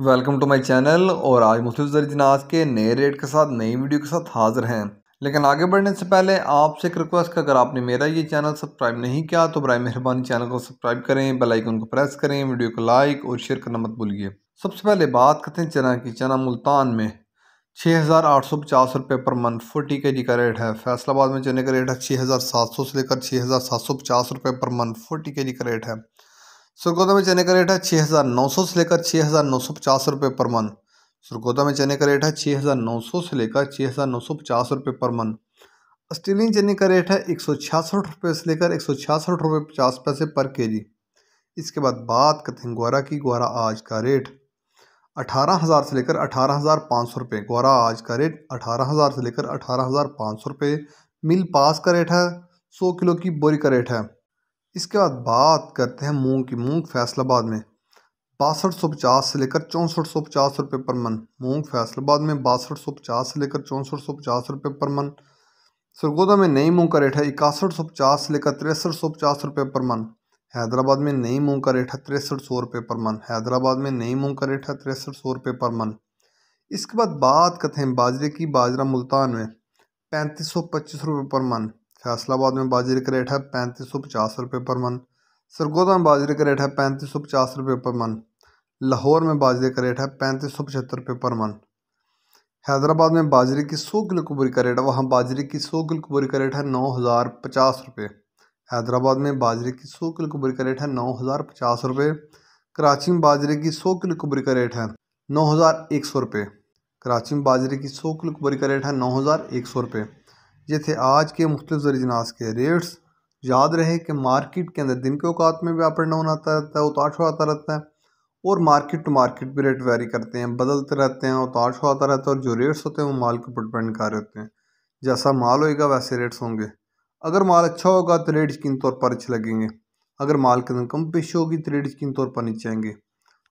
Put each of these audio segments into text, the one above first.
Welcome to my channel. और आज मुख्तलिफ ज़रिए के नए रेट के साथ नई वीडियो के साथ हाजिर हैं। लेकिन आगे बढ़ने से पहले आपसे एक रिक्वेस्ट, अगर आपने मेरा ये चैनल सब्सक्राइब नहीं किया तो बराए मेहरबानी चैनल को सब्सक्राइब करें, बेल आइकन को प्रेस करें, वीडियो को लाइक और शेयर करना मत भूलिए। सबसे पहले बात करते हैं चना की। चना मुल्तान में 6,850 रुपये पर मन 40 kg का रेट है। फैसलाबाद में चने का रेट है 6,700 से लेकर 6,750 रुपये पर मन 40 kg का रेट है। सरगोदा में चने का रेट है 6,900 से लेकर 6,950 रुपये पर मन। सरगोदा में चने का रेट है 6,900 से लेकर 6,950 रुपये पर मन। ऑस्ट्रेलियन चने का रेट है 166 रुपये से लेकर 166 रुपये 50 पैसे पर केजी। इसके बाद बात करते हैं ग्वारा की। ग्वारा आज का रेट 18,000 से लेकर 18,500 रुपये। ग्वारा आज का रेट 18,000 से लेकर 18,500 रुपये। मिल पास का रेट है। 100 किलो की बोरी का रेट है। इसके बाद बात करते हैं मूंग की। मूंग फैसलाबाद में 6250 से लेकर 6450 रुपये पर मन। मूंग फैसलाबाद में 6250 से लेकर 6450 रुपये पर मन। सरगोदा में नई मूंग का रेट है 6150 से लेकर 6350 रुपये पर मन। हैदराबाद में नई मूंग का रेट है 6300 रुपये पर मन। हैदराबाद में नई मूंग का रेट है 6300 रुपये पर मन। इसके बाद बात करते हैं बाजरे की। बाजरा मुल्तान में 3525 रुपये पर मन। फैसलाबाद में बाजरे का रेट है 3550 रुपये पर मन। सरगोदा में बाजरे का रेट है 3550 रुपये पर मन। लाहौर में बाजरे का रेट है 3575 रुपये पर मन। हैदराबाद में बाजरे की 100 किलो की बोरी का रेट है, वहाँ बाजरे की 100 किलो की बोरी का रेट है 9,050 रुपये। हैदराबाद में बाजरे की 100 किलो की बोरी का रेट है 9,050 रुपये। कराची में बाजरे की 100 किलो की बोरी का रेट है 9,100 रुपये। कराची में बाजरे की 100 किलो की बोरी का रेट है 9,100 रुपये। ये थे आज के मुख्तलिफ ज़रिए के रेट्स। याद रहे कि मार्केट के अंदर दिन के औकात में भी अप एंड डाउन आता रहता है, उतार चढ़ाव आता रहता है, और मार्केट टू मार्केट भी रेट वेरी करते हैं, बदलते रहते हैं, उतार चढ़ाव आता रहता है। और जो रेट्स होते हैं वो माल के ऊपर डिपेंड कर रहे होते हैं। जैसा माल होएगा वैसे रेट्स होंगे। अगर माल अच्छा होगा तो रेट यकीन तौर पर अच्छे लगेंगे। अगर माल के अंदर कम पेशी होगी तो रेट यकीन तौर पर नीचे आएंगे।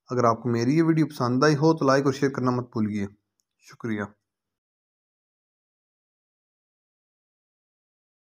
अगर आपको मेरी ये वीडियो पसंद आई हो तो लाइक और शेयर करना मत भूलिए। शुक्रिया।